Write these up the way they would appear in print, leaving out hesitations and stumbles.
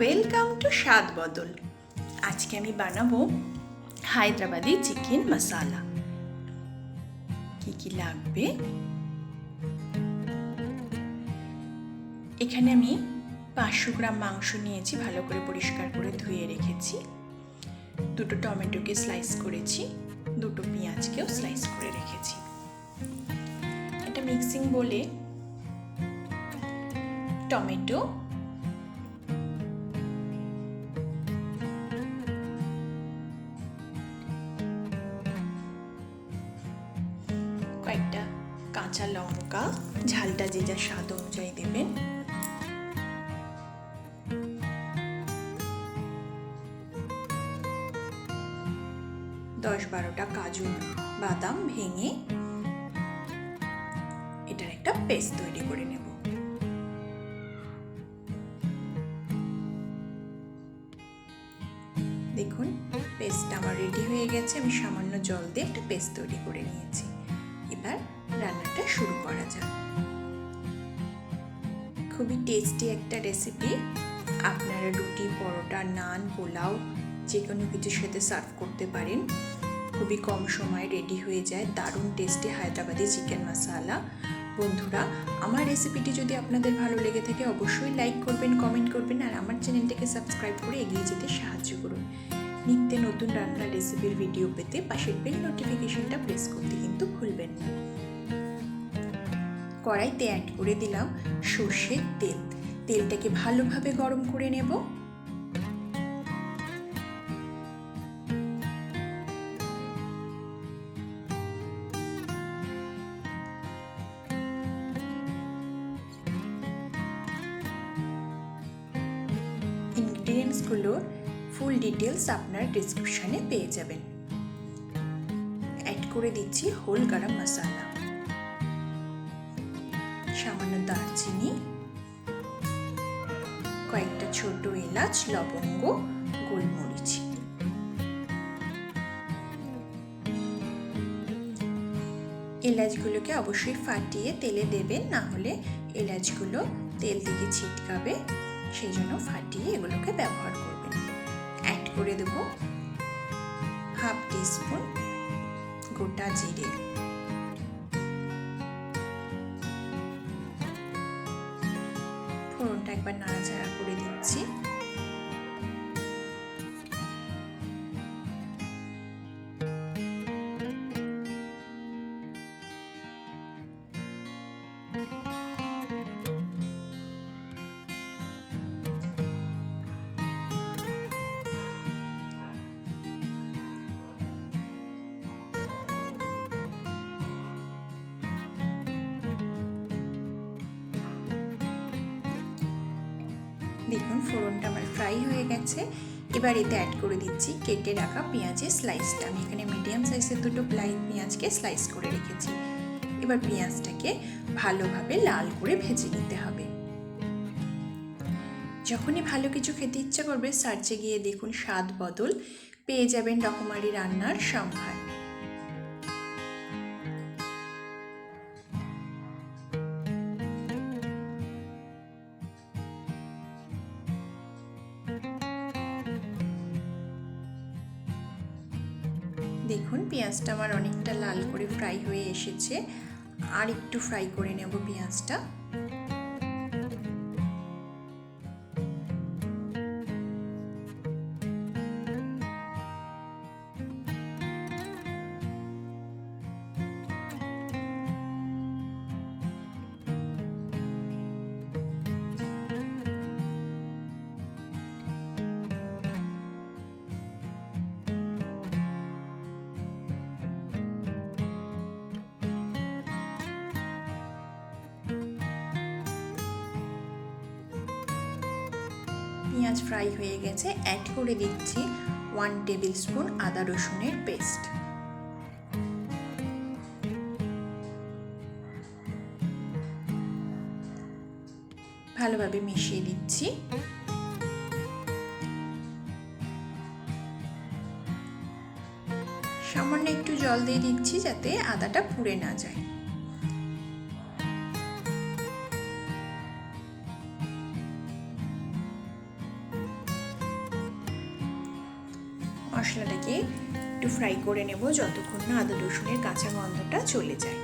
Welcome to স্বাদ বদল। আজকে আমি বানাবো হায়দ্রাবাদি চিকেন মশালা। কি কি লাগবে? এখানে আমি 500 গ্রাম মাংস নিয়েছি, ভালো করে পরিষ্কার করে ধুয়ে রেখেছি। 2টো টমেটোকে স্লাইস করেছি, 2টো পেঁয়াজকেও স্লাইস করে রেখেছি। এটা মিক্সিং বলে টমেটো, কয়েকটা কাঁচা লঙ্কা, ঝালটা যে যা স্বাদ অনুযায়ী দেবেন, দশ 12টা কাজু বাদাম ভেঙে এটার একটা পেস্ট তৈরি করে নেব। দেখুন পেস্টটা আমার রেডি হয়ে গেছে। আমি সামান্য জল দিয়ে একটা পেস্ট তৈরি করে নিয়েছি। এবার রান্নাটা শুরু করা যাক। খুবই টেস্টি একটা রেসিপি। আপনারা রুটি, পরোটা, নান, পোলাও যে কোনো কিছুর সাথে সার্ভ করতে পারেন। খুবই কম সময়ে রেডি হয়ে যায় দারুণ টেস্টি হায়দ্রাবাদি চিকেন মশালা। বন্ধুরা, আমার রেসিপিটি যদি আপনাদের ভালো লেগে থাকে অবশ্যই লাইক করবেন, কমেন্ট করবেন আর আমার চ্যানেলটাকে সাবস্ক্রাইব করে এগিয়ে যেতে সাহায্য করুন। নিত্য নতুন রান্নার রেসিপির ভিডিও পেতে পাশের বেল নোটিফিকেশনটা প্রেস করতে কিন্তু ভুলবেন না। কড়াইতে অ্যাড করে দিলাম সর্ষের তেল। তেলটাকে ভালোভাবে গরম করে নেব। ইনগ্রিডিয়েন্টসগুলোর ফুল ডিটেলস আপনার ডেসক্রিপশনে পেয়ে যাবেন। অ্যাড করে দিচ্ছি হোল গরম মশলা, সামান্য দারচিনি, কয়েকটা ছোট এলাচ, লবঙ্গ, গোলমরিচ। এলাচগুলোকে অবশ্যই ফাটিয়ে তেলে দেবেন, না হলে এলাচগুলো তেল থেকে ছিটকাবে, সেই জন্য ফাটিয়ে এগুলোকে ব্যবহার করবেন। অ্যাড করে দেব হাফ টিস্পুন গোটা জিরে, ফোড়নটা একবার নাড়াচাড়া করে দিচ্ছি। দেখুন ফোড়নটা আমার ফ্রাই হয়ে গেছে। এবার এতে অ্যাড করে দিচ্ছি কেটে রাখা পেঁয়াজের স্লাইসটা। আমি এখানে মিডিয়াম সাইজের 2টো পেঁয়াজকে স্লাইস করে রেখেছি। এবার পেঁয়াজটাকে ভালোভাবে লাল করে ভেজে নিতে হবে। যখনই ভালো কিছু খেতে ইচ্ছা করবে সার্চে গিয়ে দেখুন স্বাদ বদল, পেয়ে যাবেন রকমারি রান্নার সম্ভার। দেখুন পেঁয়াজটা আমার অনেকটা লাল করে ফ্রাই হয়ে এসেছে। আর একটু ফ্রাই করে নেব পেঁয়াজটা। পেঁয়াজ ফ্রাই হয়ে গেছে। অ্যাড করে দিচ্ছি 1 টেবিল স্পুন আদা রসুনের পেস্ট। ভালোভাবে মিশিয়ে দিচ্ছি। সামান্য একটু জল দিয়ে দিচ্ছি যাতে আদাটা পুড়ে না যায়। মশলাটাকে একটু ফ্রাই করে নেব যতক্ষণ না আদা রসুনের কাঁচা গন্ধটা চলে যায়।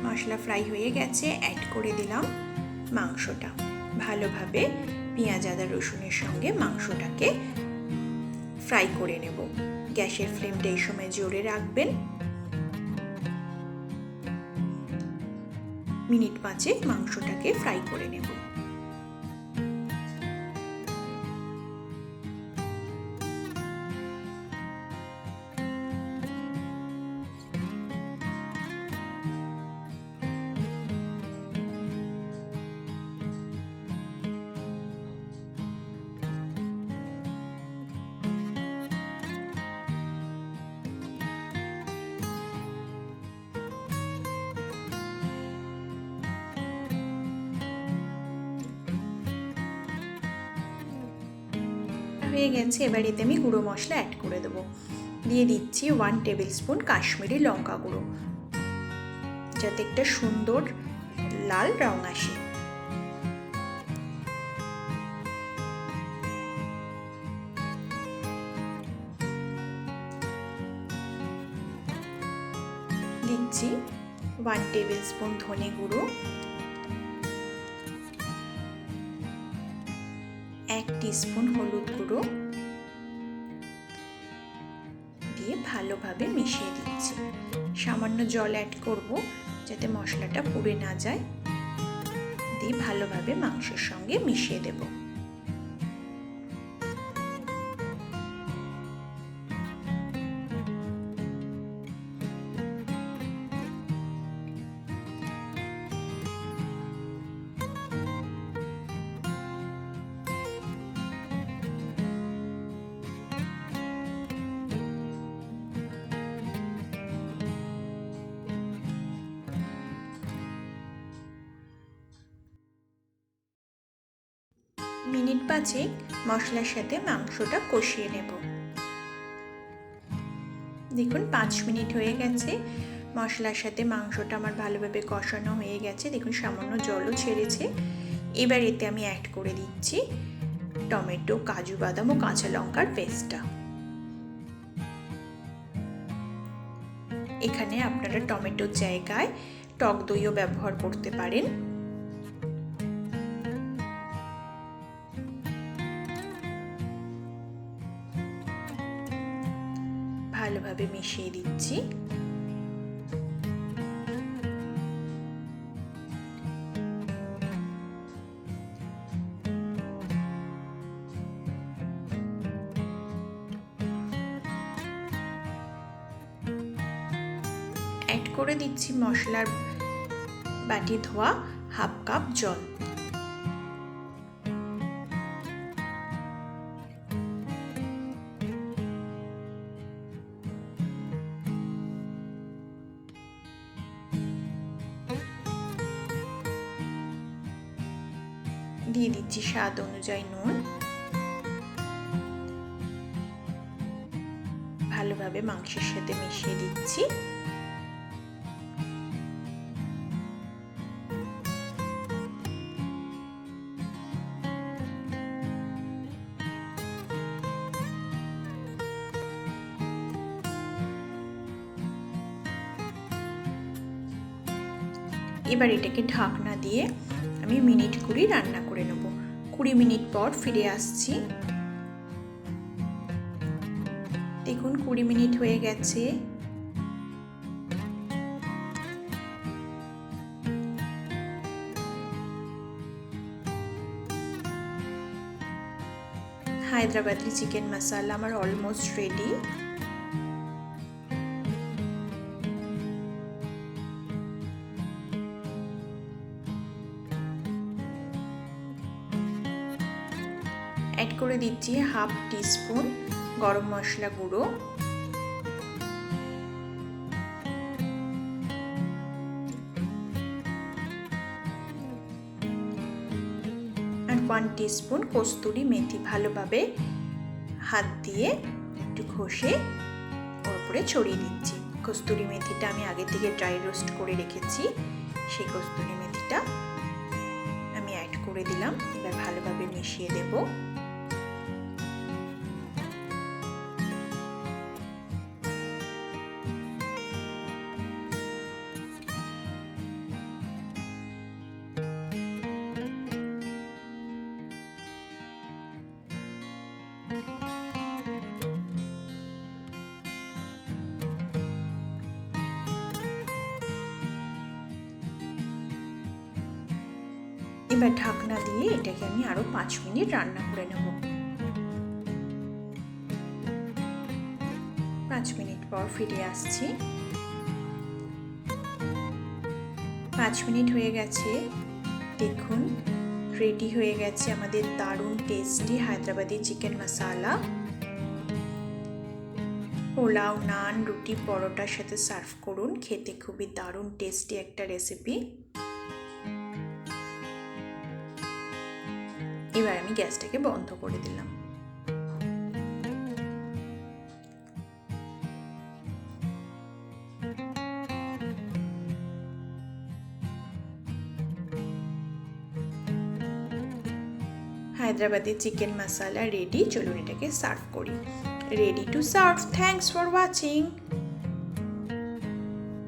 মশলা ফ্রাই হয়ে গেছে, অ্যাড করে দিলাম মাংসটা। ভালোভাবে পেঁয়াজ আদা রসুনের সঙ্গে মাংসটাকে ফ্রাই করে নেব। গ্যাসের ফ্লেমটা এই সময় জোরে রাখবেন। মিনিট 5 মাংসটাকে ফ্রাই করে নেব। হয়ে গেছে, এবার এতে আমি গুঁড়ো মশলা অ্যাড করে দেবো। দিয়ে দিচ্ছি 1 টেবিল স্পুন কাশ্মীরি লঙ্কা গুঁড়ো, যাতে একটা সুন্দর লাল রং আসে। দিচ্ছি 1 টেবিল স্পুন ধনে গুঁড়ো, 1 টিস্পুন হলুদ গুঁড়ো দিয়ে ভালোভাবে মিশিয়ে দিচ্ছি। সামান্য জল অ্যাড করব যাতে মশলাটা পুড়ে না যায়। দিয়ে ভালোভাবে মাংসের সঙ্গে মিশিয়ে দেব। মিনিট 5 মশলার সাথে মাংসটা কষিয়ে নেব। দেখুন 5 মিনিট হয়ে গেছে, মশলার সাথে মাংসটা আমার ভালোভাবে কষানো হয়ে গেছে। দেখুন সামান্য জলও ছেড়েছে। এবার এতে আমি অ্যাড করে দিচ্ছি টমেটো, কাজু বাদাম ও কাঁচা লঙ্কার পেস্টটা। এখানে আপনারা টমেটোর জায়গায় টক দইও ব্যবহার করতে পারেন। ভালোভাবে মিশিয়ে দিচ্ছি। অ্যাড করে দিচ্ছি মশলার বাটি ধোয়া 1/2 কাপ জল। দিয়ে দিচ্ছি স্বাদ অনুযায়ী নুন। ভালোভাবে মাংসের সাথে মিশিয়ে দিচ্ছি। এবার এটাকে ঢাকনা দিয়ে আমি মিনিট 20 রান্না করে নেব। 20 মিনিট পর ফিরে আসছি। দেখুন 20 মিনিট হয়ে গেছে। হায়দ্রাবাদি চিকেন মশলা আমার অলমোস্ট রেডি। অ্যাড করে দিচ্ছি 1/2 টিস্পুন গরম মশলা গুঁড়ো, আর 1 টিস্পুন কস্তুরি মেথি। ভালোভাবে হাত দিয়ে একটু ঘষে ওর উপরে ছড়িয়ে দিচ্ছি। কস্তুরি মেথিটা আমি আগে থেকে ড্রাই রোস্ট করে রেখেছি, সেই কস্তুরি মেথিটা আমি অ্যাড করে দিলাম। এবার ভালোভাবে মিশিয়ে দেব। এবার ঢাকনা দিয়ে এটাকে আমি আরো 5 মিনিট রান্না করে নেব। 5 মিনিট পর ফিরে আসছি। 5 মিনিট হয়ে গেছে, দেখুন রেডি হয়ে গেছে আমাদের দারুণ টেস্টি হায়দ্রাবাদি চিকেন মশালা। পোলাও, নান, রুটি, পরোটার সাথে সার্ভ করুন, খেতে খুবই দারুণ টেস্টি একটা রেসিপি। এবার আমি গ্যাসটাকে বন্ধ করে দিলাম। হায়দ্রাবাদি চিকেন মশালা রেডি, চলুন এটাকে সার্ভ করি। Ready to serve. Thanks for watching.